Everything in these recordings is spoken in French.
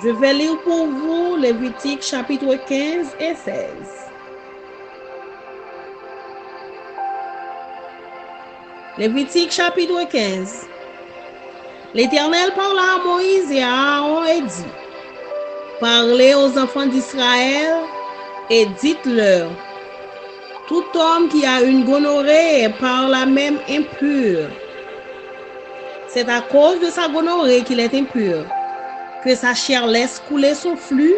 Je vais lire pour vous Lévitique chapitre 15 et 16. Lévitique chapitre 15. L'Éternel parla à Moïse et à Aaron et dit, parlez aux enfants d'Israël et dites-leur, tout homme qui a une gonorrhée est par là même impur. C'est à cause de sa gonorrhée qu'il est impur, que sa chair laisse couler son flux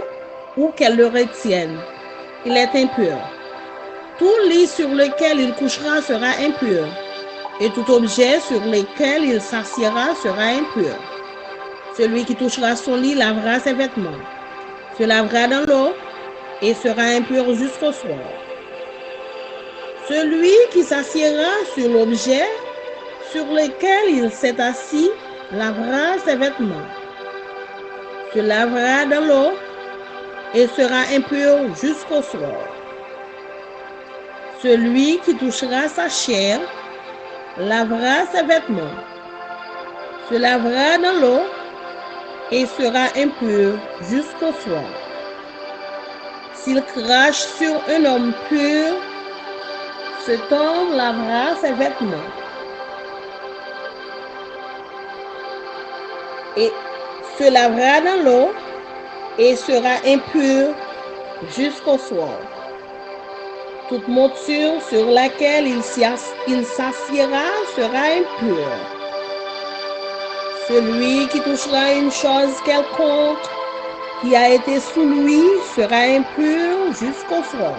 ou qu'elle le retienne. Il est impur. Tout lit sur lequel il couchera sera impur, et tout objet sur lequel il s'assiera sera impur. Celui qui touchera son lit lavera ses vêtements, se lavera dans l'eau et sera impur jusqu'au soir. Celui qui s'assiera sur l'objet sur lequel il s'est assis lavera ses vêtements, se lavera dans l'eau et sera impur jusqu'au soir. Celui qui touchera sa chair lavera ses vêtements, se lavera dans l'eau et sera impur jusqu'au soir. S'il crache sur un homme pur, cet homme lavera ses vêtements et se lavera dans l'eau et sera impur jusqu'au soir. Toute monture sur laquelle il s'assiera sera impur. Celui qui touchera une chose quelconque qui a été sous lui sera impur jusqu'au soir.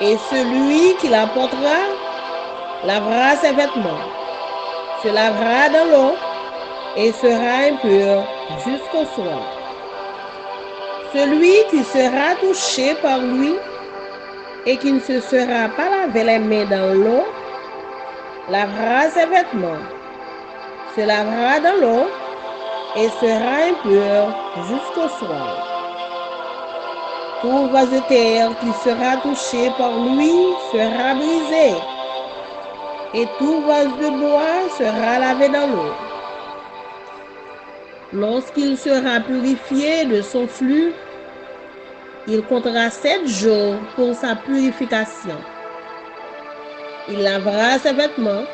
Et celui qui la portera lavera ses vêtements, se lavera dans l'eau et sera impur jusqu'au soir. Celui qui sera touché par lui et qui ne se sera pas lavé les mains dans l'eau, lavera ses vêtements, se lavera dans l'eau et sera impur jusqu'au soir. Tout vase de terre qui sera touché par lui sera brisé, et tout vase de bois sera lavé dans l'eau. Lorsqu'il sera purifié de son flux, il comptera 7 jours pour sa purification. Il lavera ses vêtements,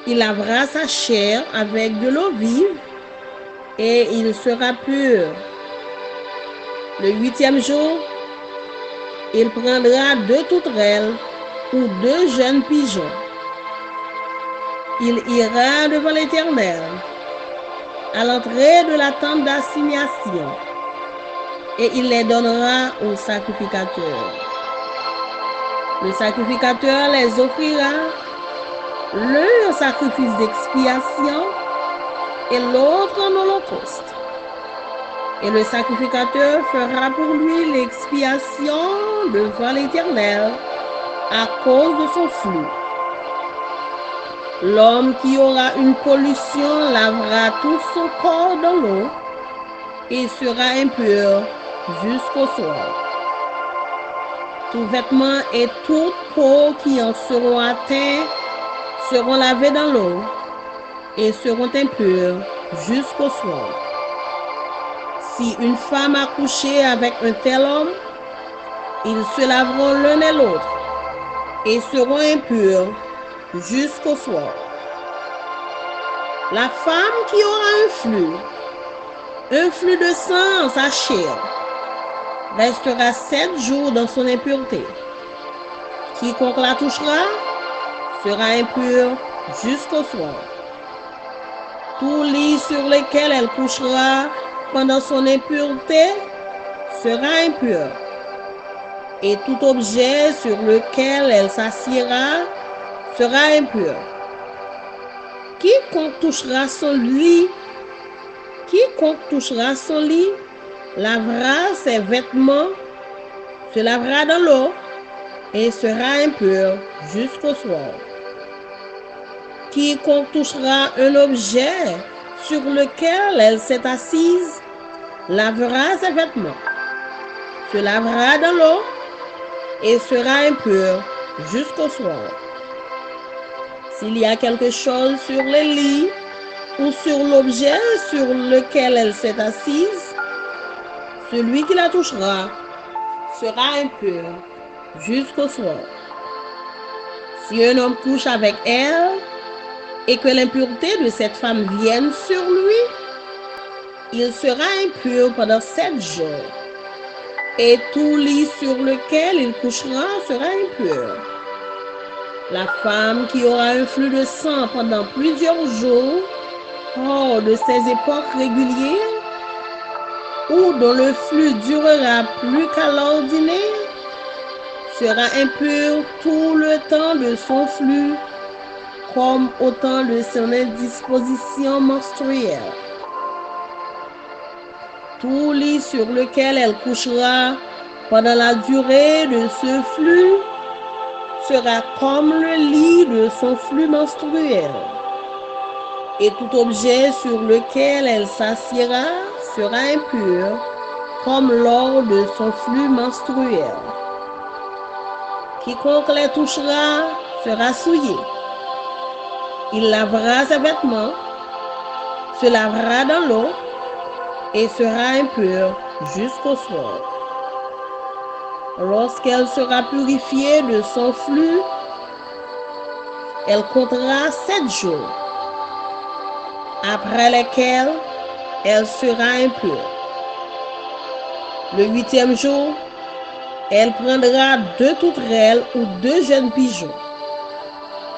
il lavera sa chair avec de l'eau vive et il sera pur. Le 8e jour, il prendra 2 tourterelles ou 2 jeunes pigeons. Il ira devant l'Éternel à l'entrée de la tente d'assignation et il les donnera au sacrificateur. Le sacrificateur les offrira, l'un en sacrifice d'expiation et l'autre en holocauste. Et le sacrificateur fera pour lui l'expiation devant l'Éternel à cause de son flux. L'homme qui aura une pollution lavera tout son corps dans l'eau et sera impur jusqu'au soir. Tout vêtement et toute peau qui en seront atteints seront lavés dans l'eau et seront impurs jusqu'au soir. Si une femme a couché avec un tel homme, ils se laveront l'un et l'autre et seront impurs jusqu'au soir. La femme qui aura un flux de sang en sa chair, restera 7 jours dans son impureté. Quiconque la touchera sera impur jusqu'au soir. Tout lit sur lequel elle couchera pendant son impureté sera impur. Et tout objet sur lequel elle s'assiera sera impur. Quiconque touchera son lit lavera ses vêtements, se lavera dans l'eau et sera impur jusqu'au soir. Quiconque touchera un objet sur lequel elle s'est assise lavera ses vêtements, se lavera dans l'eau et sera impur jusqu'au soir. S'il y a quelque chose sur les lits ou sur l'objet sur lequel elle s'est assise, celui qui la touchera sera impur jusqu'au soir. Si un homme couche avec elle et que l'impureté de cette femme vienne sur lui, il sera impur pendant 7 jours. Et tout lit sur lequel il couchera sera impur. La femme qui aura un flux de sang pendant plusieurs jours, hors de ses époques régulières, ou dont le flux durera plus qu'à l'ordinaire, sera impur tout le temps de son flux, comme au temps de son indisposition menstruelle. Tout lit sur lequel elle couchera pendant la durée de ce flux sera comme le lit de son flux menstruel. Et tout objet sur lequel elle s'assiera sera impur, comme lors de son flux menstruel. Quiconque les touchera sera souillé. Il lavera ses vêtements, se lavera dans l'eau et sera impur jusqu'au soir. Lorsqu'elle sera purifiée de son flux, elle comptera 7 jours, après lesquels elle sera impure. Le 8e jour, elle prendra 2 tourterelles ou 2 jeunes pigeons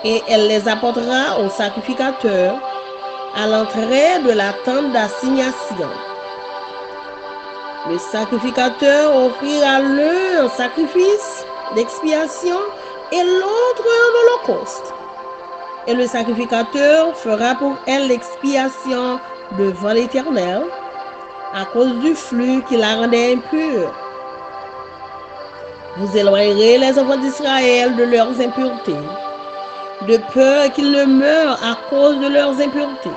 et elle les apportera au sacrificateur à l'entrée de la tente d'assignation. Le sacrificateur offrira l'un en sacrifice d'expiation et l'autre en holocauste. Et le sacrificateur fera pour elle l'expiation devant l'Éternel à cause du flux qui la rendait impure. Vous éloignerez les enfants d'Israël de leurs impuretés, de peur qu'ils ne meurent à cause de leurs impuretés.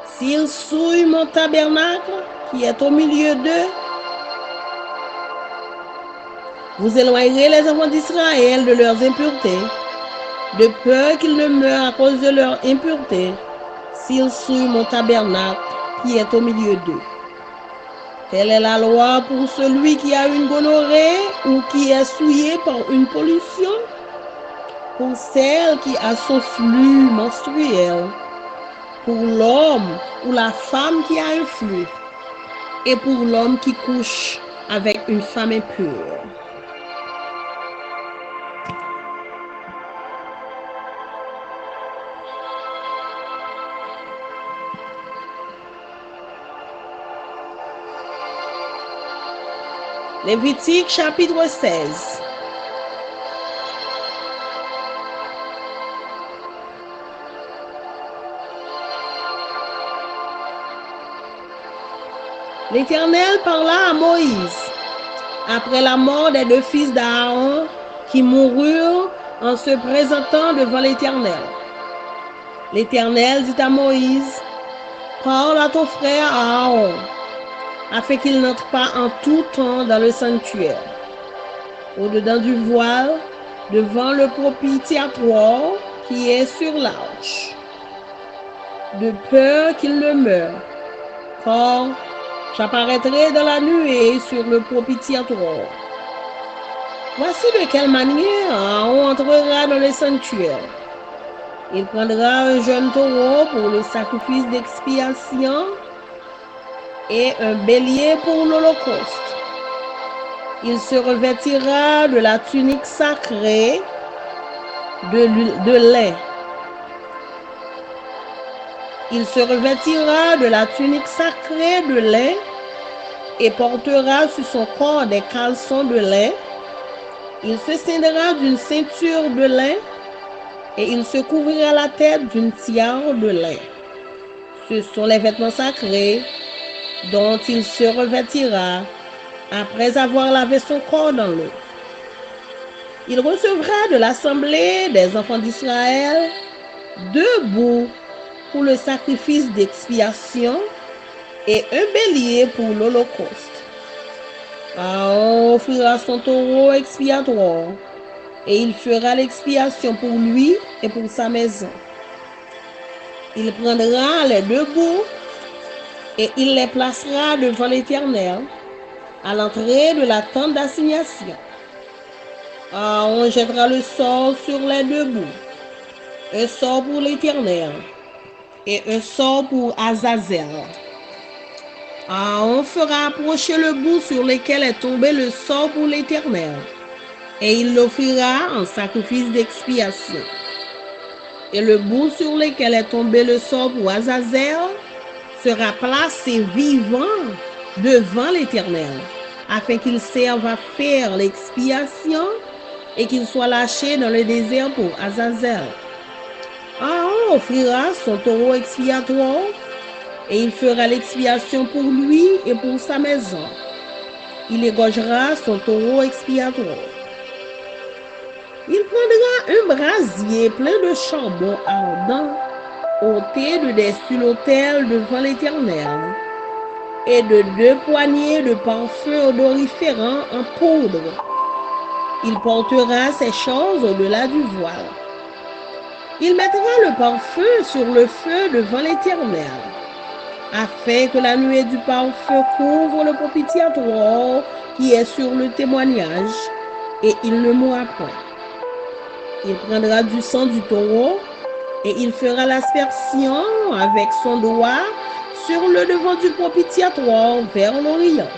S'ils souillent mon tabernacle qui est au milieu d'eux, vous éloignerez les enfants d'Israël de leurs impuretés, de peur qu'ils ne meurent à cause de leur impureté, s'ils souillent mon tabernacle qui est au milieu d'eux. Telle est la loi pour celui qui a une gonorrhée ou qui est souillé par une pollution, pour celle qui a son flux menstruel, pour l'homme ou la femme qui a un flux, et pour l'homme qui couche avec une femme impure. Lévitique chapitre 16. L'Éternel parla à Moïse après la mort des 2 fils d'Aaron qui moururent en se présentant devant l'Éternel. L'Éternel dit à Moïse, parle à ton frère Aaron, afin qu'il n'entre pas en tout temps dans le sanctuaire, au-dedans du voile, devant le propitiatoire qui est sur l'arche, de peur qu'il ne meure, car j'apparaîtrai dans la nuée sur le propitiatoire. Voici de quelle manière Aaron entrera dans le sanctuaire. Il prendra un jeune taureau pour le sacrifice d'expiation et un bélier pour l'holocauste. Il se revêtira de la tunique sacrée de lin. Il se revêtira de la tunique sacrée de lin et portera sur son corps des caleçons de lin. Il se ceindra d'une ceinture de lin et il se couvrira la tête d'une tiare de lin. Ce sont les vêtements sacrés dont il se revêtira après avoir lavé son corps dans l'eau. Il recevra de l'assemblée des enfants d'Israël 2 boucs pour le sacrifice d'expiation et un bélier pour l'holocauste. Aaron offrira son taureau expiatoire et il fera l'expiation pour lui et pour sa maison. Il prendra les deux bouts et il les placera devant l'Éternel à l'entrée de la tente d'assignation. On jettera le sort sur les deux bouts, un sort pour l'Éternel et un sort pour Azazel. On fera approcher le bout sur lequel est tombé le sort pour l'Éternel, et il l'offrira en sacrifice d'expiation. Et le bout sur lequel est tombé le sort pour Azazel sera placé vivant devant l'Éternel, afin qu'il serve à faire l'expiation et qu'il soit lâché dans le désert pour Azazel. On offrira son taureau expiatoire et il fera l'expiation pour lui et pour sa maison. Il égorgera son taureau expiatoire. Il prendra un brasier plein de charbon ardent, ôté de dessus l'autel devant l'Éternel, et de 2 poignées de parfums odoriférants en poudre. Il portera ces choses au-delà du voile. Il mettra le parfum sur le feu devant l'Éternel, afin que la nuée du parfum couvre le propitiatoire qui est sur le témoignage, et il ne mourra point. Il prendra du sang du taureau, et il fera l'aspersion avec son doigt sur le devant du propitiatoire vers l'Orient.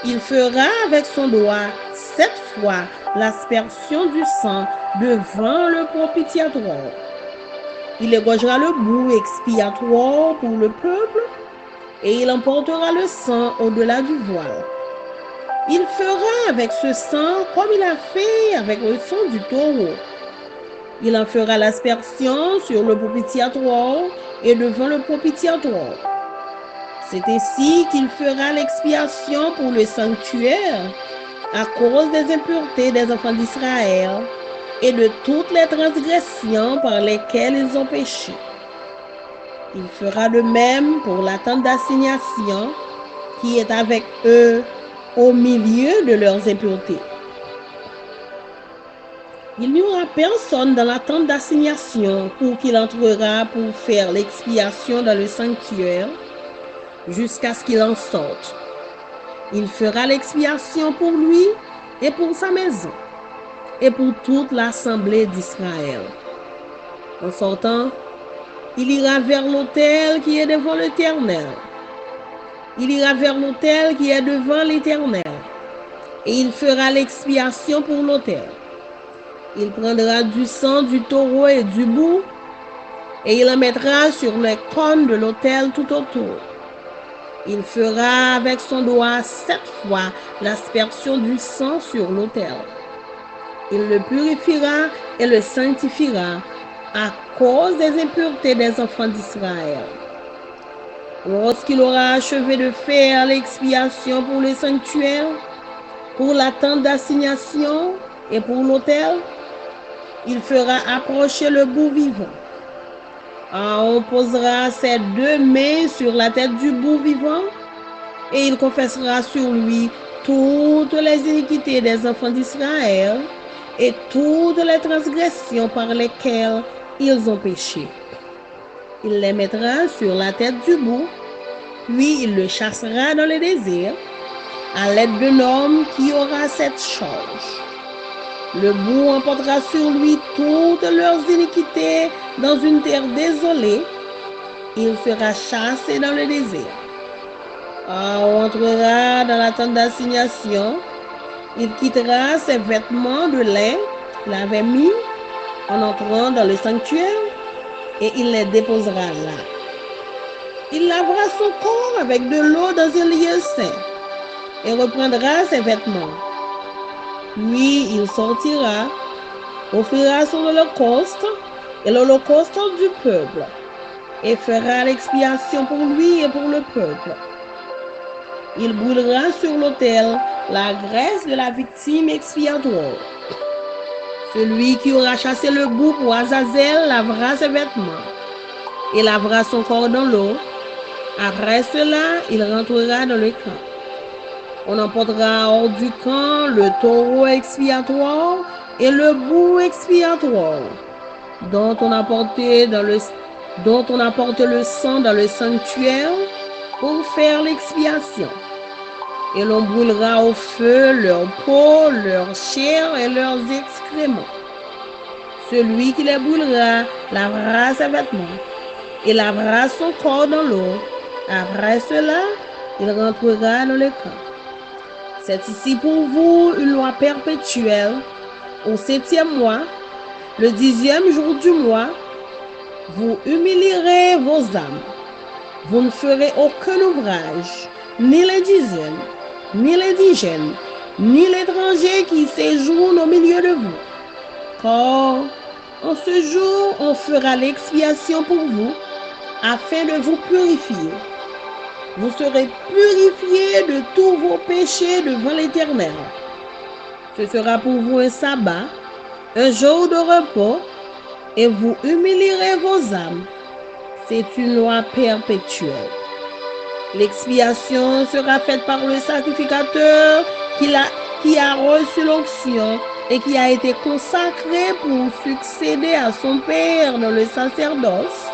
Il fera avec son doigt 7 fois l'aspersion du sang devant le propitiatoire. Il égorgera le bout expiatoire pour le peuple, et il emportera le sang au-delà du voile. Il fera avec ce sang comme il a fait avec le sang du taureau. Il en fera l'aspersion sur le propitiatoire et devant le propitiatoire. C'est ainsi qu'il fera l'expiation pour le sanctuaire à cause des impuretés des enfants d'Israël et de toutes les transgressions par lesquelles ils ont péché. Il fera de même pour la tente d'assignation qui est avec eux au milieu de leurs impuretés. Il n'y aura personne dans la tente d'assignation pour qu'il entrera pour faire l'expiation dans le sanctuaire jusqu'à ce qu'il en sorte. Il fera l'expiation pour lui et pour sa maison et pour toute l'assemblée d'Israël. En sortant, il ira vers l'autel qui est devant l'Éternel. Il ira vers l'autel qui est devant l'Éternel et il fera l'expiation pour l'autel. Il prendra du sang du taureau et du bouc et il en mettra sur les cônes de l'autel tout autour. Il fera avec son doigt 7 fois l'aspersion du sang sur l'autel. Il le purifiera et le sanctifiera à cause des impuretés des enfants d'Israël. Lorsqu'il aura achevé de faire l'expiation pour le sanctuaire, pour la tente d'assignation et pour l'autel, il fera approcher le bouc vivant. On posera ses 2 mains sur la tête du bouc vivant et il confessera sur lui toutes les iniquités des enfants d'Israël et toutes les transgressions par lesquelles ils ont péché. Il les mettra sur la tête du bouc, puis il le chassera dans le désert à l'aide d'un homme qui aura cette charge. Le bouc emportera sur lui toutes leurs iniquités dans une terre désolée. Il sera chassé dans le désert. On entrera dans la tente d'assignation. Il quittera ses vêtements de lin qu'il avait mis en entrant dans le sanctuaire et il les déposera là. Il lavera son corps avec de l'eau dans un lieu saint et reprendra ses vêtements. Puis il sortira, offrira son holocauste et l'holocauste du peuple, et fera l'expiation pour lui et pour le peuple. Il brûlera sur l'autel la graisse de la victime expiatoire. Celui qui aura chassé le bouc pour Azazel lavera ses vêtements et lavera son corps dans l'eau. Après cela, il rentrera dans le camp. On emportera hors du camp le taureau expiatoire et le bouc expiatoire, dont on a porté dans le dont on apporte le sang dans le sanctuaire pour faire l'expiation. Et l'on brûlera au feu leur peau, leur chair et leurs excréments. Celui qui les brûlera lavera ses vêtements et lavera son corps dans l'eau. Après cela, il rentrera dans le camp. C'est ici pour vous une loi perpétuelle. Au 7e mois, le 10e jour du mois, vous humilierez vos âmes. Vous ne ferez aucun ouvrage, ni l'indigène, ni l'indigène, ni l'étranger qui séjourne au milieu de vous. Car en ce jour, on fera l'expiation pour vous, afin de vous purifier. Vous serez purifiés de tous vos péchés devant l'Éternel. Ce sera pour vous un sabbat, un jour de repos, et vous humilierez vos âmes. C'est une loi perpétuelle. L'expiation sera faite par le sacrificateur qui a reçu l'onction et qui a été consacré pour succéder à son père dans le sacerdoce.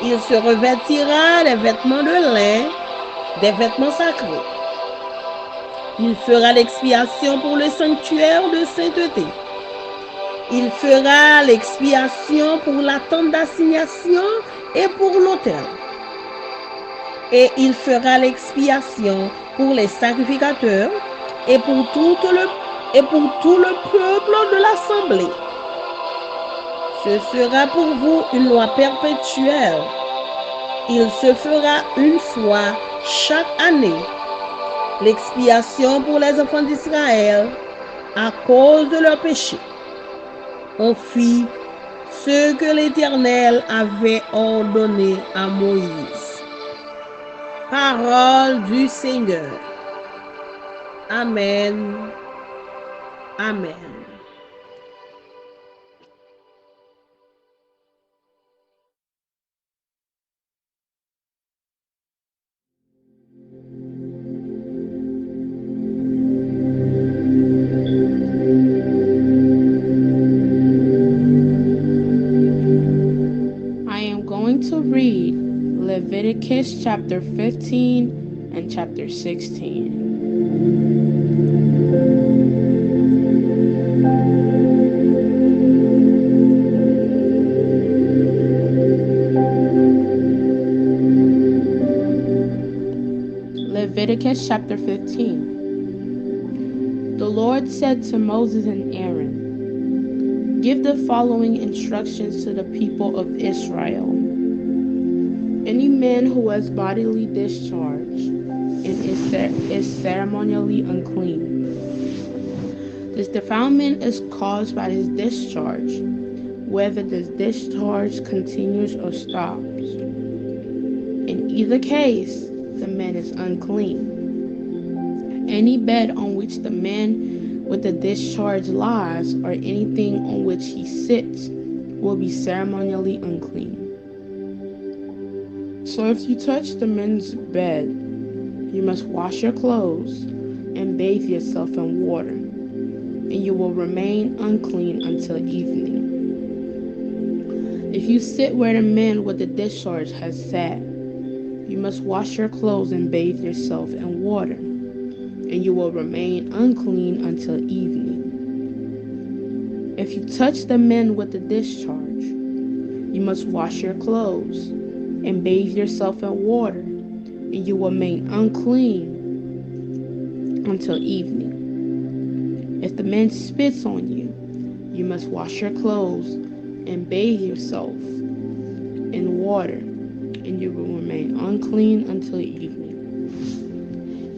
Il se revêtira des vêtements de lin, des vêtements sacrés. Il fera l'expiation pour le sanctuaire de sainteté. Il fera l'expiation pour la tente d'assignation et pour l'autel. Et il fera l'expiation pour les sacrificateurs et pour tout le peuple de l'assemblée. Ce sera pour vous une loi perpétuelle. Il se fera une fois chaque année. L'expiation pour les enfants d'Israël à cause de leurs péchés. On fit ce que l'Éternel avait ordonné à Moïse. Parole du Seigneur. Amen. Amen. To read Leviticus chapter 15 and chapter 16. Leviticus chapter 15. The Lord said to Moses and Aaron, "Give the following instructions to the people of Israel. Any man who has bodily discharge and is ceremonially unclean. This defilement is caused by his discharge, whether this discharge continues or stops. In either case, the man is unclean. Any bed on which the man with the discharge lies or anything on which he sits will be ceremonially unclean. So if you touch the men's bed, you must wash your clothes and bathe yourself in water, and you will remain unclean until evening. If you sit where the man with the discharge has sat, you must wash your clothes and bathe yourself in water, and you will remain unclean until evening. If you touch the men with the discharge, you must wash your clothes and bathe yourself in water, and you will remain unclean until evening. If the man spits on you, you must wash your clothes and bathe yourself in water, and you will remain unclean until evening.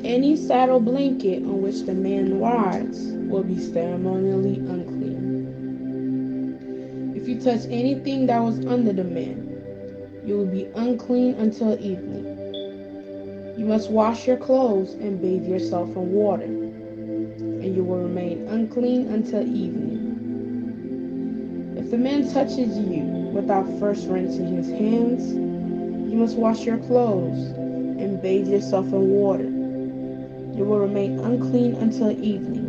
Any saddle blanket on which the man rides will be ceremonially unclean. If you touch anything that was under the man, you will be unclean until evening. You must wash your clothes and bathe yourself in water, and you will remain unclean until evening. If the man touches you without first rinsing his hands, you must wash your clothes and bathe yourself in water. You will remain unclean until evening.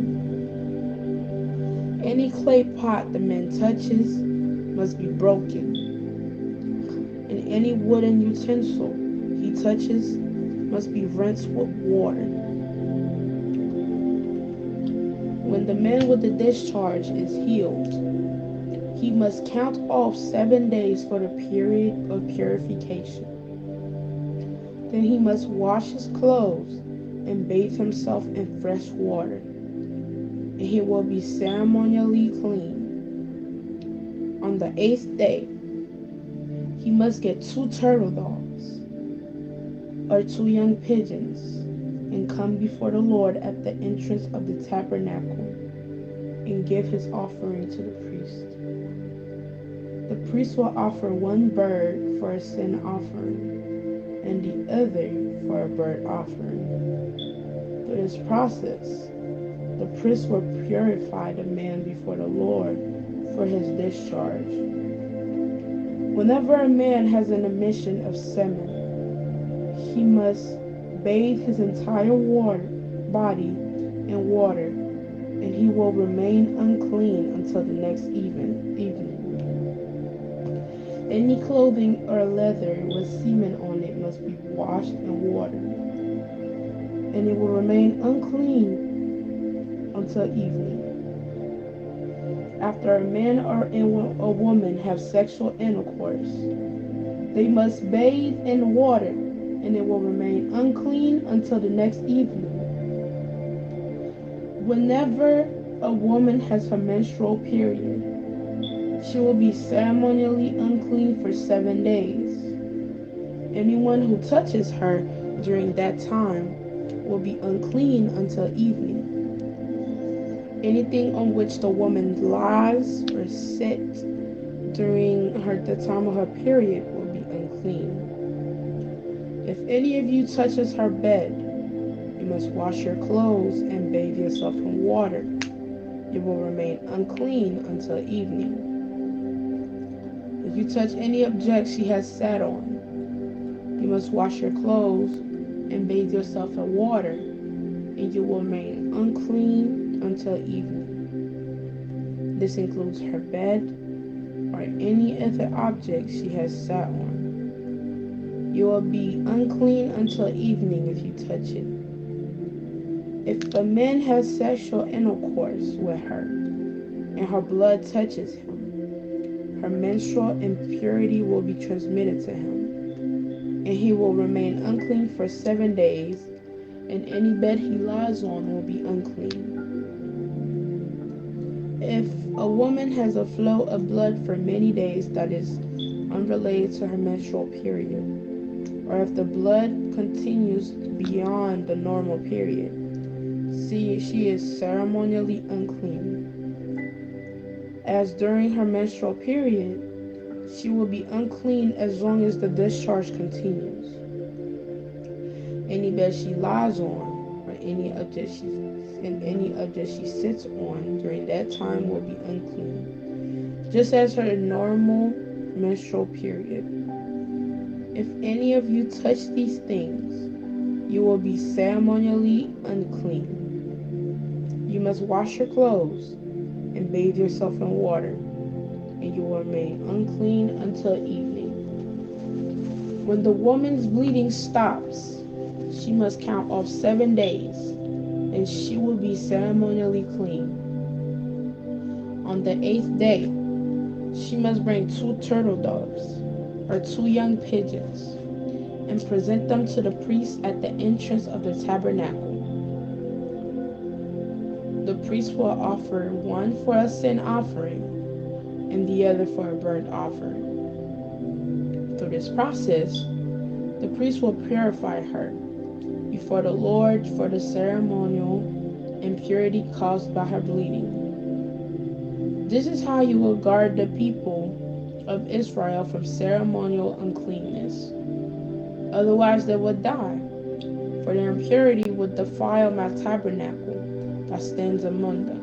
Any clay pot the man touches must be broken. any wooden utensil he touches must be rinsed with water. When the man with the discharge is healed, he must count off 7 days for the period of purification. Then he must wash his clothes and bathe himself in fresh water, and he will be ceremonially clean. On the 8th day, he must get 2 turtle doves or 2 young pigeons and come before the Lord at the entrance of the tabernacle and give his offering to the priest. The priest will offer 1 bird for a sin offering and the other for a burnt offering. Through this process, the priest will purify the man before the Lord for his discharge. Whenever a man has an emission of semen, he must bathe his entire body in water, and he will remain unclean until the next evening. Any clothing or leather with semen on it must be washed in water, and it will remain unclean until evening. After a man or a woman have sexual intercourse, they must bathe in water, and it will remain unclean until the next evening. Whenever a woman has her menstrual period, she will be ceremonially unclean for 7 days. Anyone who touches her during that time will be unclean until evening. Anything on which the woman lies or sits during the time of her period will be unclean. If any of you touches her bed, you must wash your clothes and bathe yourself in water. You will remain unclean until evening. If you touch any object she has sat on, you must wash your clothes and bathe yourself in water, and you will remain unclean until evening. This includes her bed or any other object she has sat on. You will be unclean until evening if you touch it. If a man has sexual intercourse with her and her blood touches him, her menstrual impurity will be transmitted to him, and he will remain unclean for 7 days, and any bed he lies on will be unclean. If a woman has a flow of blood for many days that is unrelated to her menstrual period, or if the blood continues beyond the normal period, she is ceremonially unclean. As during her menstrual period, she will be unclean as long as the discharge continues. Any bed she lies on or any object she sits on during that time will be unclean, just as her normal menstrual period. If any of you touch these things, you will be ceremonially unclean. You must wash your clothes and bathe yourself in water, and you will remain unclean until evening. When the woman's bleeding stops, she must count off 7 days, and she will be ceremonially clean. On the 8th day, she must bring 2 turtle doves or 2 young pigeons and present them to the priest at the entrance of the tabernacle. The priest will offer one for a sin offering and the other for a burnt offering. Through this process, the priest will purify her before the Lord for the ceremonial impurity caused by her bleeding. This is how you will guard the people of Israel from ceremonial uncleanness. Otherwise they would die, for their impurity would defile my tabernacle that stands among them.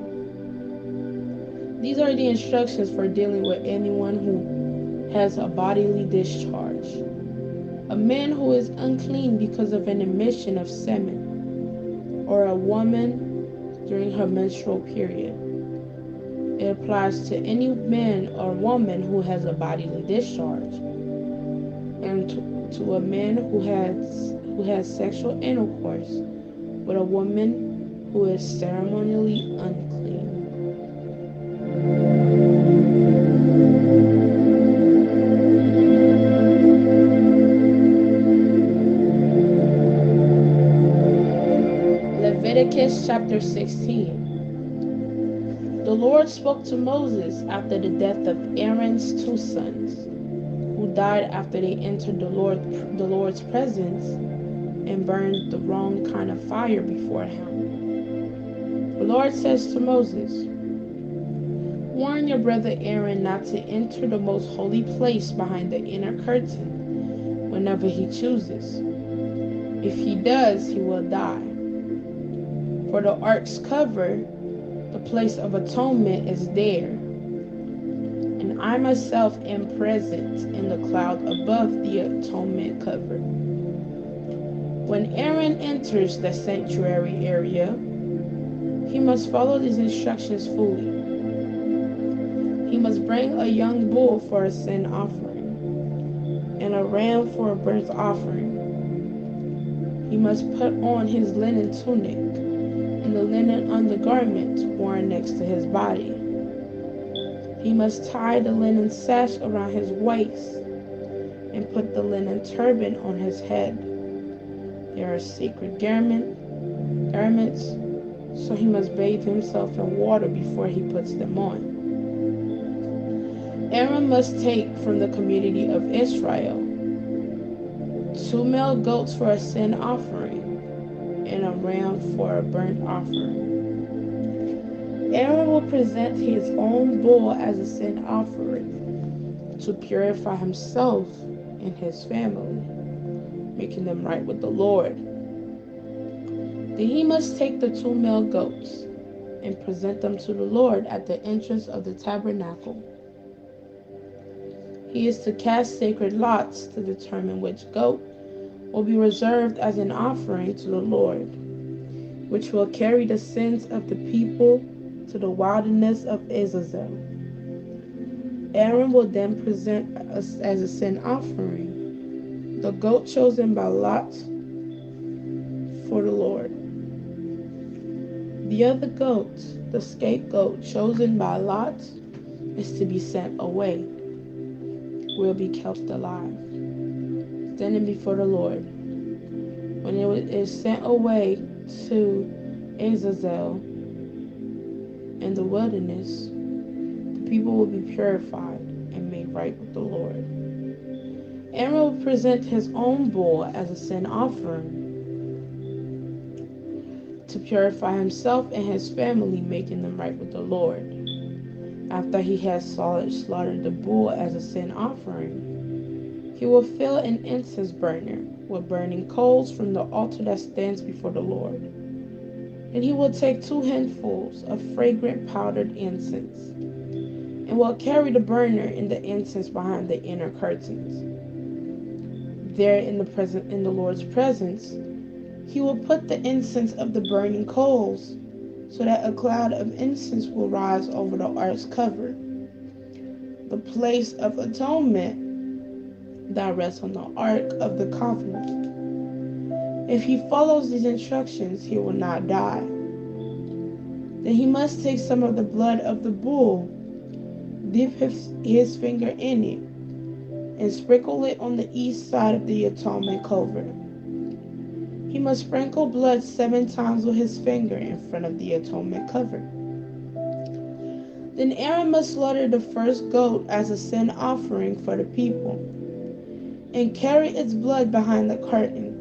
These are the instructions for dealing with anyone who has a bodily discharge. A man who is unclean because of an emission of semen, or a woman during her menstrual period. It applies to any man or woman who has a bodily discharge. to a man who has sexual intercourse with a woman who is ceremonially unclean. Leviticus chapter 16. The Lord spoke to Moses after the death of Aaron's two sons, who died after they entered the Lord's presence and burned the wrong kind of fire before him. The Lord says to Moses, warn your brother Aaron not to enter the most holy place behind the inner curtain whenever he chooses. If he does, he will die. For the ark's cover, the place of atonement, is there, and I myself am present in the cloud above the atonement cover. When Aaron enters the sanctuary area, he must follow these instructions fully. He must bring a young bull for a sin offering and a ram for a burnt offering. He must put on his linen tunic and the linen undergarment worn next to his body. He must tie the linen sash around his waist and put the linen turban on his head. They are sacred garments, so he must bathe himself in water before he puts them on. Aaron must take from the community of Israel 2 male goats for a sin offering and a ram for a burnt offering. Aaron will present his own bull as a sin offering to purify himself and his family, making them right with the Lord. Then he must take the 2 male goats and present them to the Lord at the entrance of the tabernacle. He is to cast sacred lots to determine which goat will be reserved as an offering to the Lord, which will carry the sins of the people to the wilderness of Azazel. Aaron will then present as a sin offering the goat chosen by lot for the Lord. The other goat, the scapegoat chosen by lot, is to be sent away, will be kept alive, standing before the Lord. When it is sent away to Azazel in the wilderness, the people will be purified and made right with the Lord. Aaron will present his own bull as a sin offering to purify himself and his family, making them right with the Lord. After he has slaughtered the bull as a sin offering, he will fill an incense burner with burning coals from the altar that stands before the Lord. And he will take 2 handfuls of fragrant powdered incense and will carry the burner and the incense behind the inner curtains. There in the Lord's presence, he will put the incense of the burning coals so that a cloud of incense will rise over the ark's cover. The place of atonement that rests on the ark of the covenant. If he follows these instructions, he will not die. Then he must take some of the blood of the bull, dip his finger in it, and sprinkle it on the east side of the atonement cover. He must sprinkle blood 7 times with his finger in front of the atonement cover. Then Aaron must slaughter the first goat as a sin offering for the people, and carry its blood behind the curtain.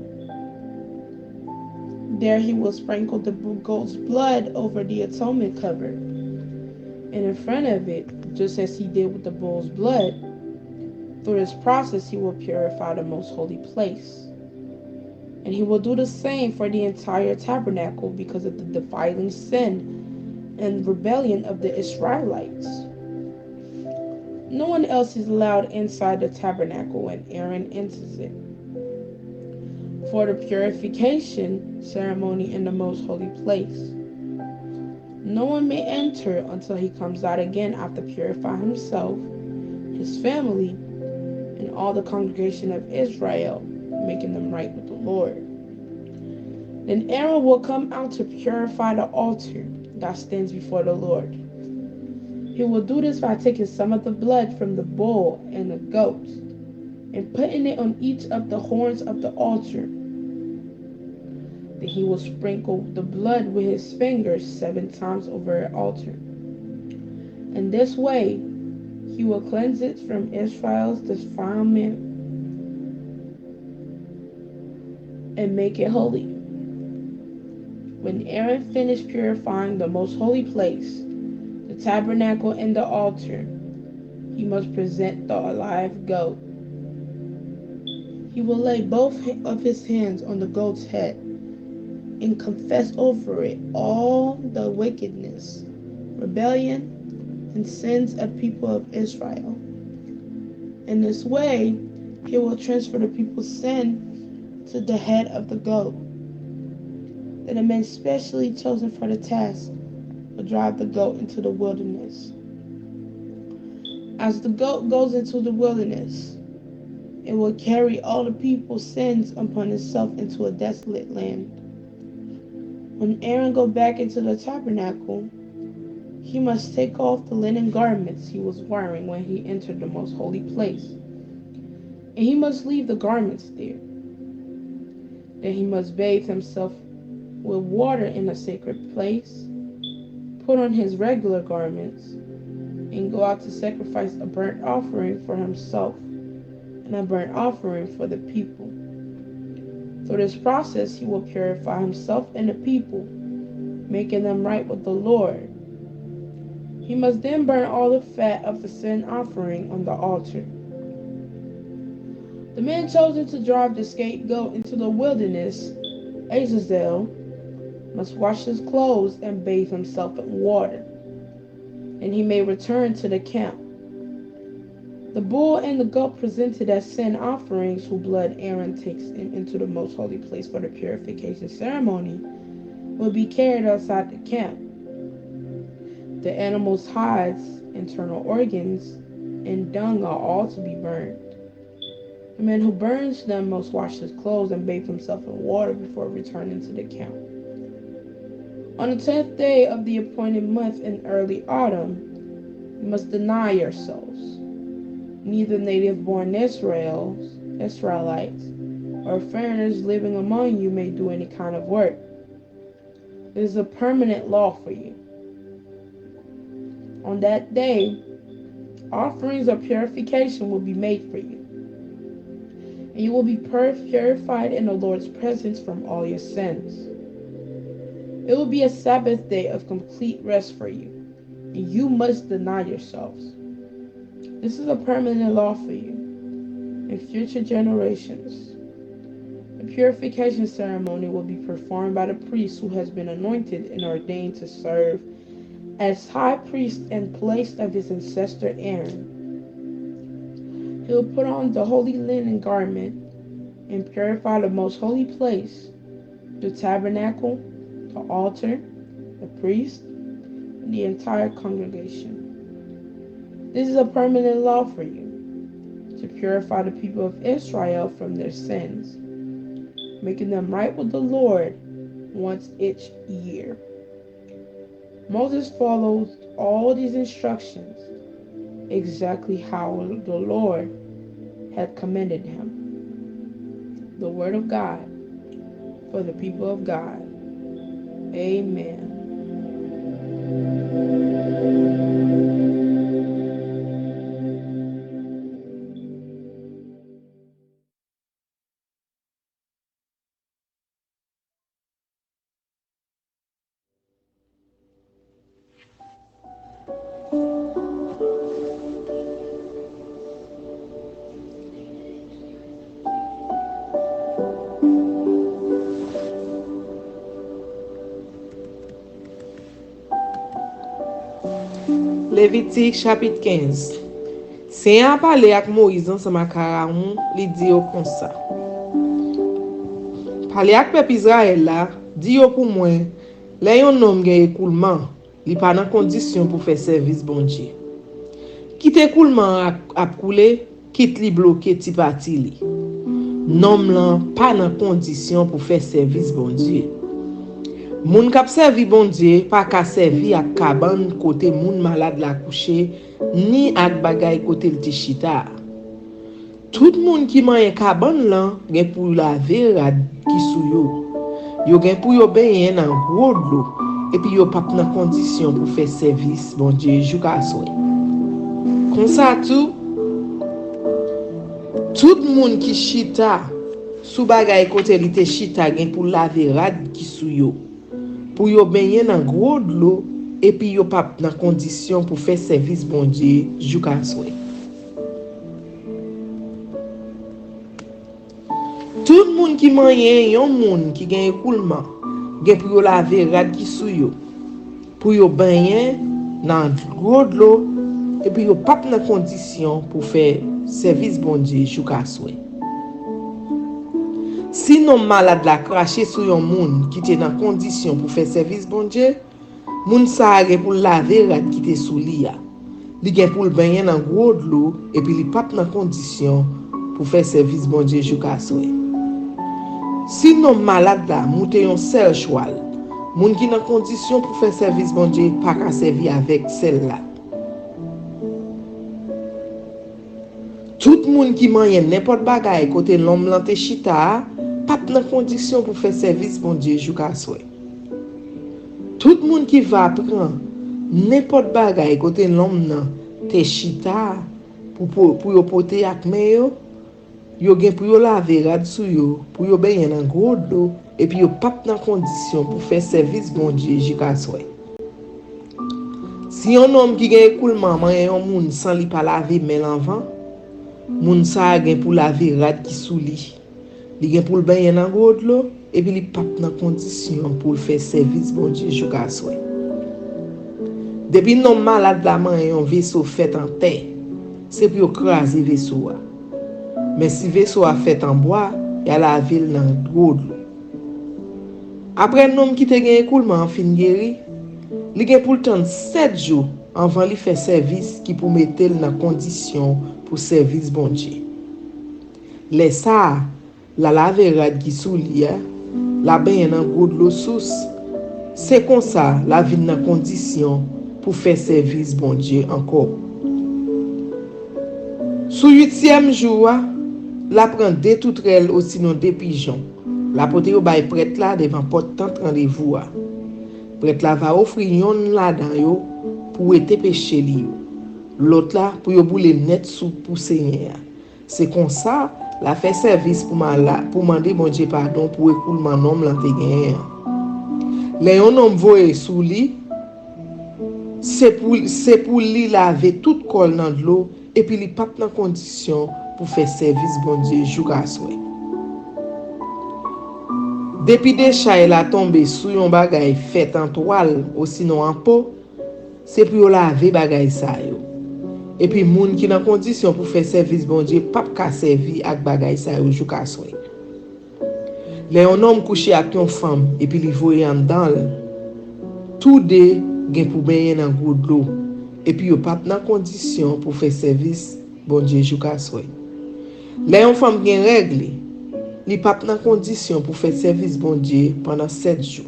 There he will sprinkle the goat's blood over the atonement cover, and in front of it, just as he did with the bull's blood. Through this process, he will purify the most holy place. And he will do the same for the entire tabernacle because of the defiling sin and rebellion of the Israelites. No one else is allowed inside the tabernacle when Aaron enters it. For the purification ceremony in the most holy place, no one may enter until he comes out again after purifying himself, his family, and all the congregation of Israel, making them right with the Lord. Then Aaron will come out to purify the altar that stands before the Lord. He will do this by taking some of the blood from the bull and the goat and putting it on each of the horns of the altar. Then he will sprinkle the blood with his fingers 7 times over the altar. In this way, he will cleanse it from Israel's defilement and make it holy. When Aaron finished purifying the most holy place, the tabernacle and the altar, he must present the live goat. He will lay both of his hands on the goat's head and confess over it all the wickedness, rebellion, and sins of people of Israel. In this way, he will transfer the people's sin to the head of the goat. Then a man specially chosen for the task will drive the goat into the wilderness. As the goat goes into the wilderness, it will carry all the people's sins upon itself into a desolate land. When Aaron goes back into the tabernacle, he must take off the linen garments he was wearing when he entered the most holy place, and he must leave the garments there. Then he must bathe himself with water in a sacred place, put on his regular garments, and go out to sacrifice a burnt offering for himself and a burnt offering for the people. Through this process, he will purify himself and the people, making them right with the Lord. He must then burn all the fat of the sin offering on the altar. The man chosen to drive the scapegoat into the wilderness, Azazel, must wash his clothes and bathe himself in water, and he may return to the camp. The bull and the goat presented as sin offerings, whose blood Aaron takes into the most holy place for the purification ceremony, will be carried outside the camp. The animal's hides, internal organs, and dung are all to be burned. The man who burns them must wash his clothes and bathe himself in water before returning to the camp. On the 10th day of the appointed month in early autumn, you must deny yourselves. Neither native-born Israelites, or foreigners living among you may do any kind of work. This is a permanent law for you. On that day, offerings of purification will be made for you, and you will be purified in the Lord's presence from all your sins. It will be a Sabbath day of complete rest for you, and you must deny yourselves. This is a permanent law for you and future generations. The purification ceremony will be performed by the priest who has been anointed and ordained to serve as high priest in place of his ancestor Aaron. He will put on the holy linen garment and purify the most holy place, the tabernacle, the altar, the priest, and the entire congregation. This is a permanent law for you, to purify the people of Israel from their sins, making them right with the Lord once each year. Moses followed all these instructions exactly how the Lord had commanded him. The word of God for the people of God. Amen. Levitik chapit 15. Sen a pale ak Moïse ansama ak Aaron, li di yo kon sa. Pale ak pep Israel la, di yo pou mwen, le yon nom gen ekoulman, li pa nan kondisyon pou fe servis bon Dieu. Kite ekoulman ap koule, quitte li bloqué ti parti li. Nom lan pas dans condition pour faire service bon Dieu. Moun k'ap servi bon Dieu pas ka servi ak kaban côté moun malade la couché ni ak bagay côté l ti chita. Tout moun qui manye kaban lan gen pou laver rad ki sou yo. Yo gen pou yo benyen nan gros d'eau et puis yo pas dans condition pour faire service bon Dieu jusqu'à soir. Comme ça tout moun qui chita sou bagay côté li te chita gen pou laver rad ki sou yo. Pour yo benyen dans gros de l'eau et puis yo pas dans condition pour faire service bon Dieu jusqu'à soir. Tout moun qui manye yon moun qui gen écoulement gen pour yo laver rad ki sou yo. Pour yo benyen dans gros de l'eau et puis yo pas dans condition pour faire service bon Dieu jusqu'à soir. Si non malade la craché sur yon moun qui était dans condition pour faire service bon Dieu, moun sa gen pour laver rad qui te sou li ya. Li gen pour baigner dans gros de l'eau et puis li pas dans condition pour faire service bon Dieu jusqu'à soir. Si non malade la monte yon sel choual, moun qui dans condition pour faire service bon Dieu pas ka servi avec celle-là. Tout moun qui manye n'importe bagay côté l'homme lan te chita pas dans condition pour faire service bon Dieu jusqu'à soir. Tout moun qui va prendre n'importe bagay côté l'homme nan te chita pour yo porter ak men yo gen pour yo laver rad sou yo, pour yo benyen nan gros d'eau et puis yo pas dans condition pour faire service bon Dieu jusqu'à soir. Si un homme qui gen écoulement manye yon moun sans li pa laver men avant, moun sa gen pour laver rad ki sou li. Li gen pour benyen nan gros de l'eau et puis li pas dans condition pour faire service bon Dieu jusqu'à soir. Depuis non malade la manye yon vaisseau fait en terre, c'est pour craser vaisseau. Mais si vaisseau a fait en bois, y a la ville dans gros de l'eau. Après nom qui te gen écoulement fin guéri, li gen pour le temps 7 jours avant li faire service qui pour mettre dans condition pour service bon Dieu. Les ça la laver rad qui sou li la ben dans gros de l'eau source. C'est comme ça la vie dans condition pour faire service bon Dieu encore. Sous 8e jour, la prend des toutrelles ou sinon des pigeons. La pote yo bay prêtre là devant porte tant rendez-vous. Prêtre là va offrir yon là dans yo pour être péché li yo. L'autre là pour yo boule net sous pour Seigneur. C'est comme ça la fait service pour demander bon Dieu pardon pour écoulement nom lan te gen. Les yon homme voye sous li, c'est pour li laver tout col dans de l'eau et puis li pas dans condition pour faire service bon Dieu jusqu'à soir. Depuis des chay la tombe sous yon bagay fait en toile ou sinon en peau, c'est pour laver bagay sa yo. Et puis moun qui dans condition pour faire service bon Dieu pas ka servi ak bagay sa yo jusqu'à soir. Les un homme couché avec une femme et puis li voye en dedans, tous deux gen pour benyen dans gros de l'eau et puis yo pas dans condition pour faire service bon Dieu jusqu'à soir. Les une femme gen règle, li pas dans condition pour faire service bon Dieu pendant 7 jours.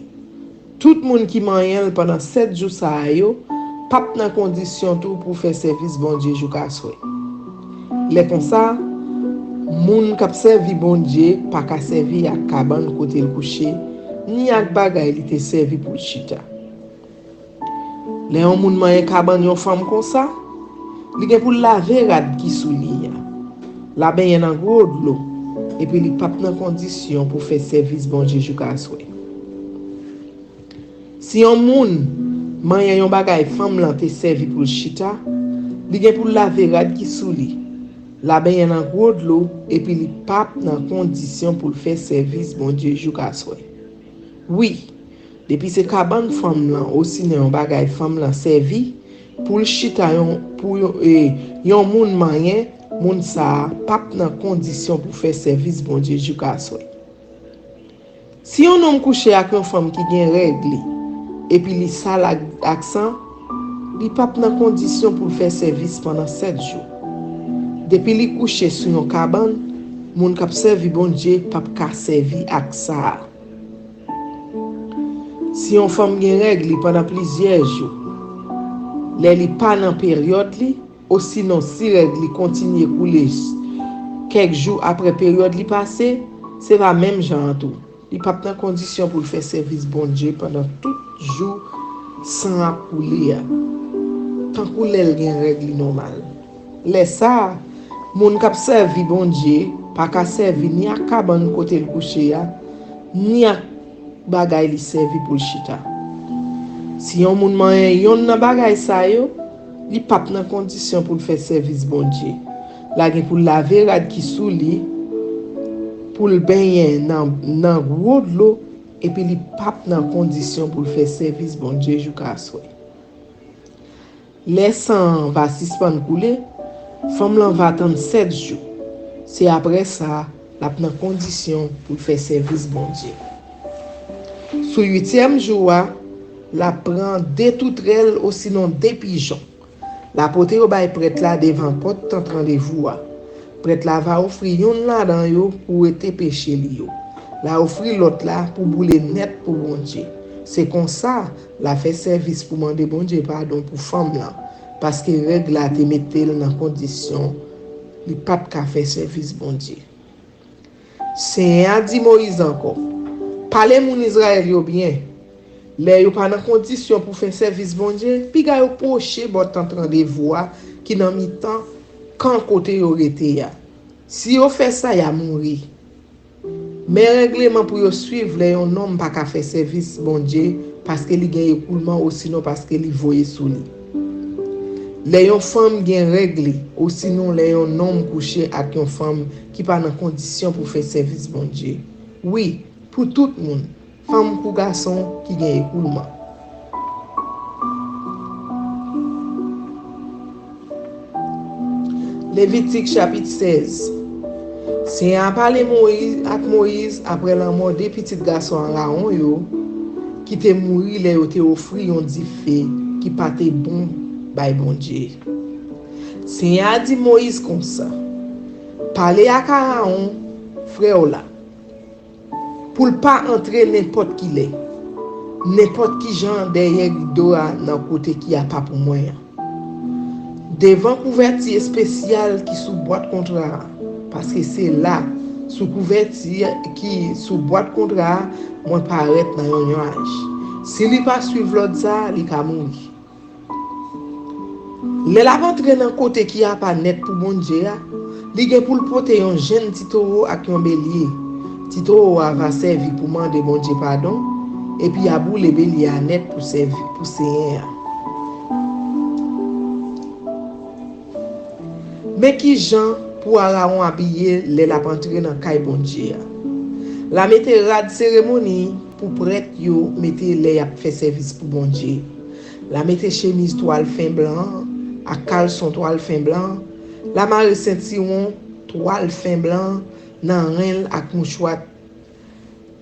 Tout moun qui manyen pendant 7 jours ça yo pas dans condition tout pour faire service bon Dieu jusqu'à soir. Les comme ça moun k'ap servi bon Dieu pas ka servi ak kaban côté le coucher ni ak bagay li te servi pour chita. Les on moun manye kaban yon femme comme ça, li gen pour laver rad ki sou li. La ben dans gros de l'eau et puis li pas dans condition pour faire service bon Dieu jusqu'à soir. Si on moun manye yon bagay femme lan te servi pour chita, li gen pour laver rad ki sou li. La ben dans gros de l'eau et puis li pas dans condition pour faire service bon Dieu jusqu'à soir. Oui, depuis ce cabane femme là aussi yon bagay femme là servi pour chita yon pour yon moun manye moun sa pas dans condition pour faire service bon Dieu jusqu'à soir. Si on homme couché avec une femme qui gen règle et puis li sale accent, li pas dans condition pour faire service pendant 7 jours. Depuis li couché sur yon cabane, moun k'ap servi bon Dieu pas ka servi ak ça. Si yon femme gen règle pendant plusieurs jours, li pas dans période li, ou sinon si règle li continue couler quelques jours après période li passé, c'est la même genre tout. Li pas dans condition pour faire service bon Dieu pendant tout jour sans couler. Tant couler gen règle normal. Les ça, moun k'ap servi bon Dieu, pas ka servi ni à cabane côté le coucher ni à bagay li servi pour chita. Si yon moun man yon nan bagay sa yo, li pap nan condition pour faire service bon Dieu. La gen pour laver rad ki sou li, pour le baigner nan gros de l'eau et puis li pap nan condition pour faire service bon Dieu jusqu'à soir. Les sang va suspendre couler, femme lan va attendre 7 jours. C'est après ça la nan condition pour faire service bon Dieu. Sous 8e jour, la prend des toutrelles ou sinon des pigeons. La pote au bay prêtre là devant porte tant rendez-vous. Prêtre là va offrir yon là dans yo pour être péché li yo. La offrir l'autre là pour bouler net pour bon Dieu. C'est comme ça la fait service pour demander bon Dieu pardon pour femme là parce que règle là te mettait dans condition li pas ka faire service bon Dieu. C'est a dit Moïse encore. Parlez mon Israël yo bien. Les yo pas dans condition pour faire service bon Dieu, puis ga yo poché bot tant rendez-vous qui dans mi-temps quand côté yo rete ya. Si yo fait ça ya mourir. Mais règlement pour yo suivre les un homme pas ka faire service bon Dieu parce que li gen écoulement ou sinon parce que li voye sou li. Les yon femme gen règle ou sinon les un homme couché avec une femme qui pas dans condition pour faire service bon Dieu. Oui, pour tout le monde, femme ou garçon qui gagne écoulement. Lévitique chapitre 16. C'est à parler Moïse après la mort des petits garçons Aaron yo qui te mouri les yo te offri yon di fait qui pas te bon bay bon Dieu. C'est à dit Moïse comme ça. Parler à Aaron frère là. Pour pas entrer n'importe qui l'est. N'importe qui genre derrière rideau dans côté qui a pas pour moi. Devant couverture spéciale qui sous boîte contrat parce que c'est là sous couverture qui sous boîte contrat moi paraître dans un nuage. Si li pas suivre l'autre ça, li ka mourir. Le la rentrer dans côté qui a pas net pour bon Dieu, li gen pour porter un jeune petit taureau avec un bélier. Tito va servir pour demander bon Dieu pardon et puis a boule bélier à net pour servir pour Seigneur. Mais qui Jean pour Aaron habiller les la rentrer dans caille bon Dieu. La mette rad cérémonie pour prêtre yo mette les a fait service pour bon Dieu. La mette chemise toile fin blanc, à caleçon toile fin blanc, la mare ceinturon toile fin blanc. Nan ren ak mouchoir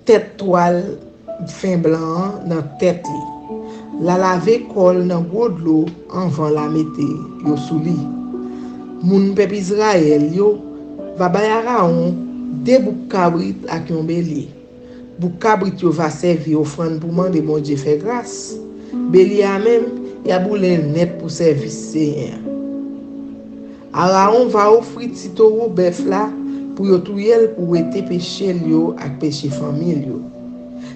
tête toile fin blanc dans tête li. La lave kol nan gros de l'eau avant la mette yo sou li. Moun peuple Israël yo va bay Aaron deux bouc cabrit ak yon bélier. Bouc cabrit yo va servir offrande pour demander bon Dieu fait grâce. Bélier a même ya boule net pour service Seigneur. Aaron va offrir ti taureau bœuf là pour yo touyel pour être péché yo ak péché famille yo.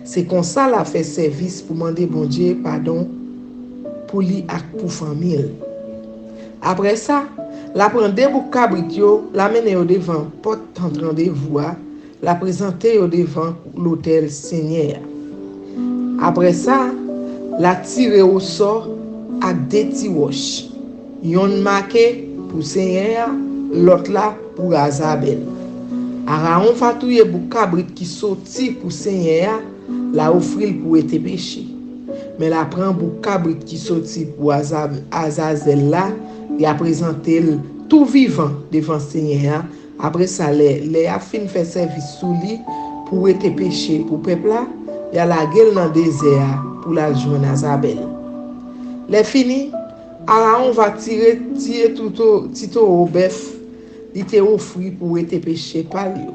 C'est comme ça la fait service pour demander bon Dieu pardon pour li ak pour famille. Après ça, la prend des bouc cabrit yo, la mène yo devant porte rendez-vous, la présenter yo devant l'autel Seigneur. Après ça, la tirer au sort avec des petits roches. Yon marqué pour Seigneur, l'autre là pour Azabel. Aaron va touyer bouc cabrit qui sorti pour Seigneur, la offrir pour être péché. Mais la prend bouc cabrit qui sorti pour Azazel là, et a présenté tout vivant devant Seigneur. Après ça, les a fin fait service sous lui pour être péché pour peuple là, et a la gueule dans le désert pour la joindre Azabel. Les fini, Aaron va tirer tout au bœuf li te offri pour être péché par yo.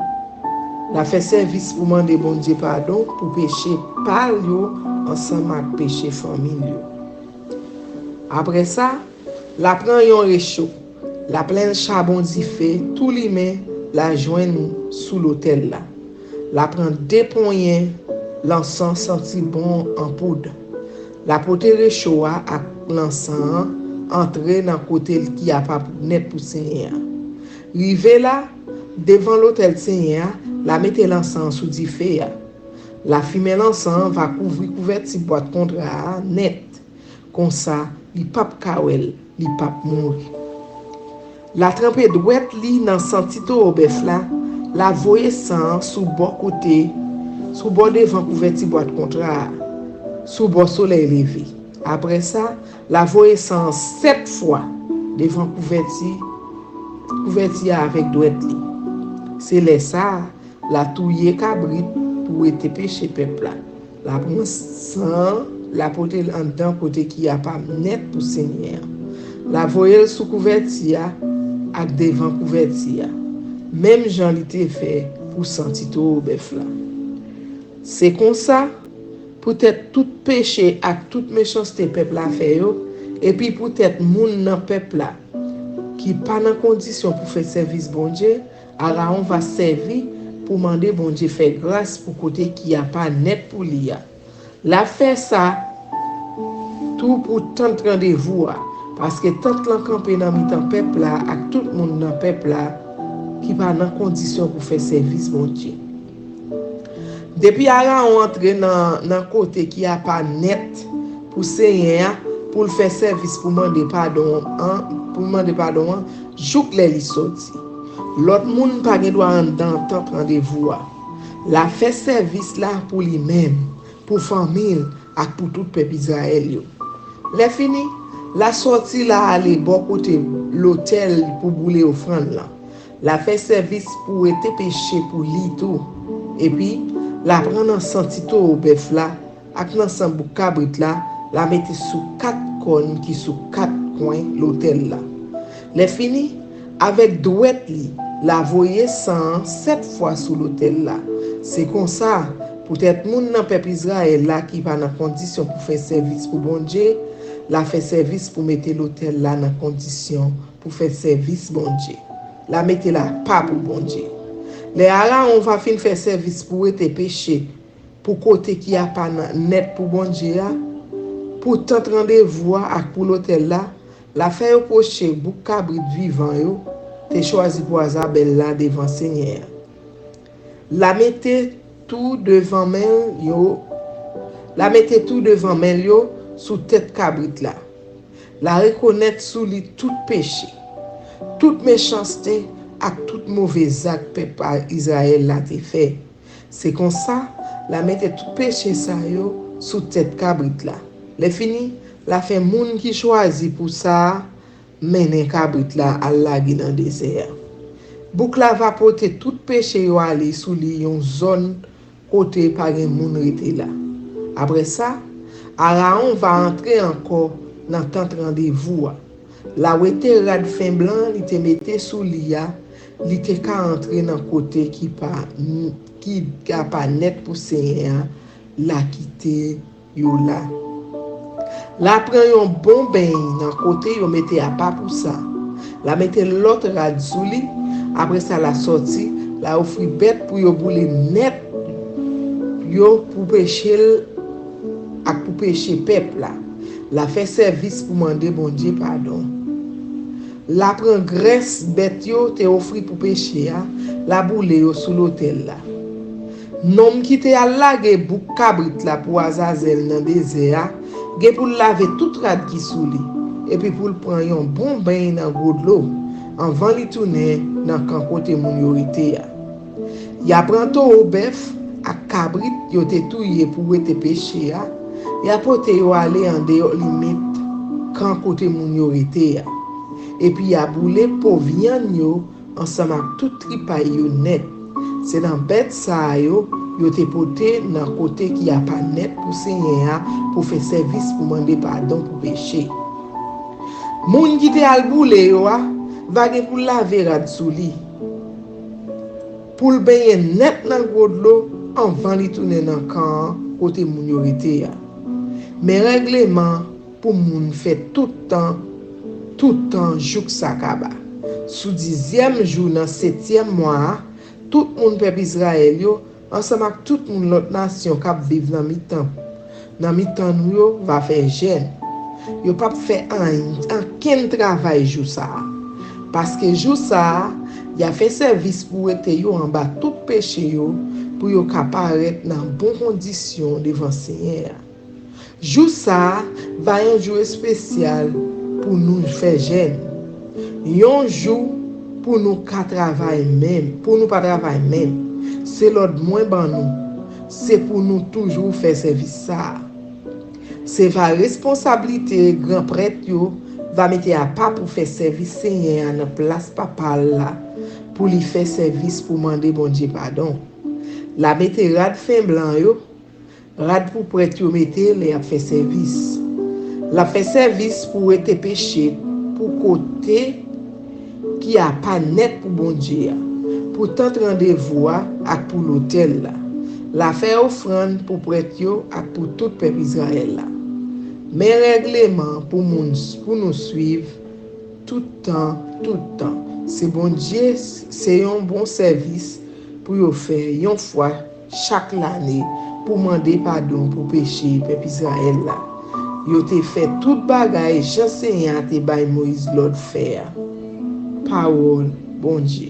La fait service pour demander bon Dieu pardon pour péché par yo ensemble avec péché famille yo. Après ça, la prend yon réchaud, la pleine charbon d'y fait, tout li met la joindre sous l'autel là. La prend deux poignets, l'encens senti bon en poudre. La pote réchaud avec l'encens entrer dans côté qui a pas net pour Seigneur. Rive là, devant l'autel Seigneur, la mette l'encens sous d'y fait. La fumée l'encens va couvrir couverture boîte contrat net. Comme ça, li pap kawel, li pap mouri. La trempe douette li nan santito au bœuf là, la voye sang sous bord côté, sous bord devant couverture boîte contrat, sous bord soleil levé. Après ça, la voye sang 7 fois devant couverture avec douette li. C'est là ça, la touye cabrit pour être péché peuple là. La prend sang la pote en dedans côté qui a pas net pour Seigneur. La voyelle sous couverture ak devant couverture. Même Jean l'était fait pour santito au bœuf là. C'est comme ça peut-être tout péché ak toute méchanceté peuple a fait yo et puis peut-être moun nan peuple là qui pas dans condition pour faire service bon Dieu, alors on va servir pour demander bon Dieu faire grâce pour côté qui a pas net pour lui. La fait ça tout pour tant rendez-vous parce que tant l'en campé dans mi-temps peuple là avec tout le monde dans peuple là qui pas dans condition pour faire service bon Dieu. Depuis on entre dans côté qui a pas net pour Seigneur pour faire service pour demander pardon jouk les sorti. L'autre monde pas droit dans tant rendez-vous. La fait service là pour lui-même, pour famille et pour tout peuple Israël. Les fini, la sortie là aller bon côté l'hôtel pour bouler offrande là. La fait service pour être péché pour lui tout. Et puis la prendre en santito au bœuf là, avec l'ensemble cabrit là, la mettre sous 4 cônes qui sous 4 coins l'hôtel là. Les fini avec douette li, la voyer 107 fois sous l'hôtel là. C'est comme ça peut-être moun nan peuple Israël là qui pas dans condition pour faire service pour bon Dieu, la fait service pour mettre l'hôtel là dans condition pour faire service bon Dieu. La mettre là pas pour bon Dieu. Les là on va fin faire service pour être péché pour côté qui a pas net pour bon Dieu pour tant rendez-vous avec pour l'hôtel là, la fait au poché bouc cabrit vivant yo, te choisi pour Isabelle là devant Seigneur. La mettez tout devant main yo, sous tête cabrit là. La reconnaître sous lui tout péché, toute méchanceté et toute mauvaise acte peuple Israël l'a fait. C'est comme ça la mettez tout péché ça yo sous tête cabrit là. Les fini, la fait moun qui choisit pour ça mener cabrit là à la dans le désert. Bouc la va porter tout péché yo aller sous li yon zone côté par un moun rete là. Après ça, Aaron va entrer encore dans tant rendez-vous. La wete rad fin blanc, li te mette sous lia, li te ka entrer dans côté qui pas net pour Seigneur, la quitter yo là. La prend yon bon bain dans côté yo mette à pas pour ça. La mette l'autre rad sous li. Après ça la sorti, la offri bête pour yo boule net yo pour pécher ak pour pécher peuple là. La fait service pour demander bon Dieu pardon. La prend graisse bête yo te offri pour pécher la boule yo sous l'autel là. Nom qui te a lage bouc cabrit là pour Azazel dans désert, ge pour laver tout rad qui sous li et puis pour prendre un bon bain dans gros de l'eau avant li tourner dans camp côté moun yo rete ya. Ya prend au bœuf à cabrit yo te touye pour être péché ya. Ya pote yo aller en dehors limite camp côté moun yo rete ya. Et puis ya boule pour viande yo ensemble avec tout tripay yo net. C'est dans bête ça yo te poté dans côté qui a pas net pour Seigneur pour faire service pour demander pardon pour péché. Moun qui te al boule yo va gen pour laver rad sou li. Pour le baigner net dans gros de l'eau avant li tourner dans camp côté moun yo rete ya. Mais règlement pour moun fait tout temps jouk sakaba. Sous 10e jour dans 7e mois, tout moun peuple Israël yo ensemble avec tout moun l'autre nation k'ap vive dans mi-temps. Dans mi-temps nou yo va faire jeûne. Yo pas fait aucun travail jour ça. Parce que jour ça, y a fait service pour être yo en bas tout péché yo pour yo caparaître dans bonnes conditions devant Seigneur. Jour ça va un jour spécial pour nous faire jeûne. Un jour pour nous pas travailler même, c'est l'autre moins ban nous. C'est pour nous toujours faire service ça. C'est la responsabilité grand prêtre yo va mettre à pas pour faire service Seigneur en place papa là pour lui faire service pour demander bon Dieu pardon. La mette rad fin blanc yo, rad pour prêtre yo mette les a fait service. La fait service pour être péché pour côté qui a pas net pour bon Dieu. Pour tant rendez-vous ak pour l'hôtel là. La fait offrande pour prêtre yo ak pour tout peuple Israël là. Mais règlement pour nous suivre tout temps. C'est bon Dieu, c'est un bon service pour yo faire une fois chaque année pour demander pardon pour péché peuple Israël là. Yo te fait tout bagaille j'enseignant te bay Moïse l'autre faire. Parole bon Dieu.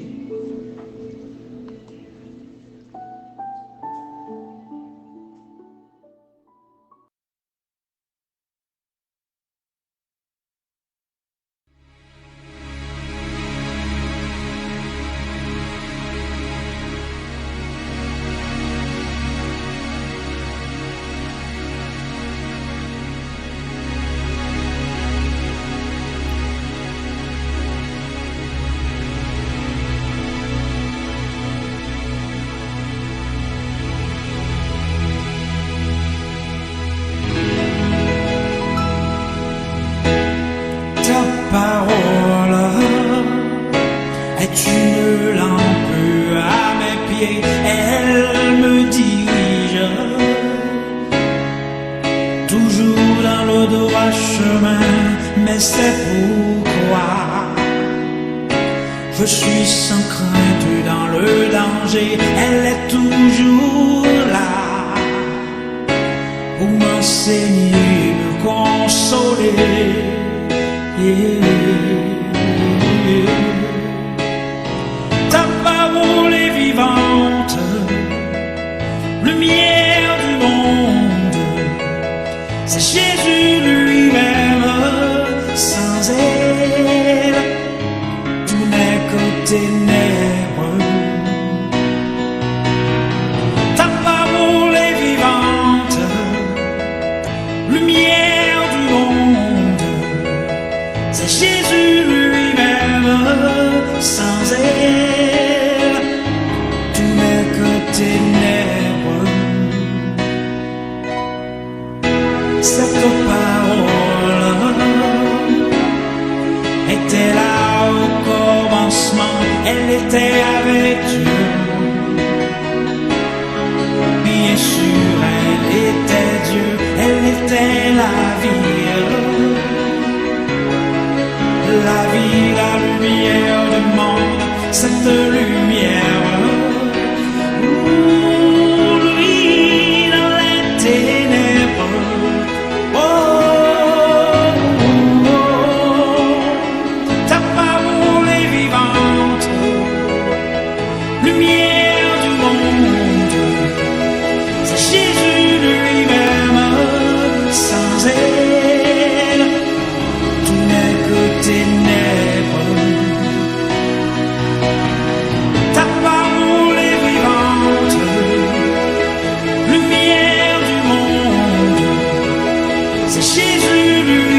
Parole est une lampe à mes pieds, elle me dirige toujours dans le droit chemin, mais c'est pourquoi je suis sans crainte dans le danger, elle est toujours là pour m'enseigner, me consoler. Ta parole est vivante, lumière du monde, c'est Jésus lui-même, sans elle, tout n'est que ténèbres. Ta parole est vivante, lumière du monde, c'est Jésus lui-même, sans elle, tout n'est que ténèbres. Cette parole était là au commencement, elle était avec Dieu. Bien sûr, elle était Dieu, elle était la vie. La vie, la lumière du monde, cette lumière lui dans les ténèbres. Ta parole est vivante, lumière du monde, c'est Jésus lui-même, sans elle, tout n'est que ténèbres. Ta parole est vivante, lumière du monde, c'est Jésus lui-même.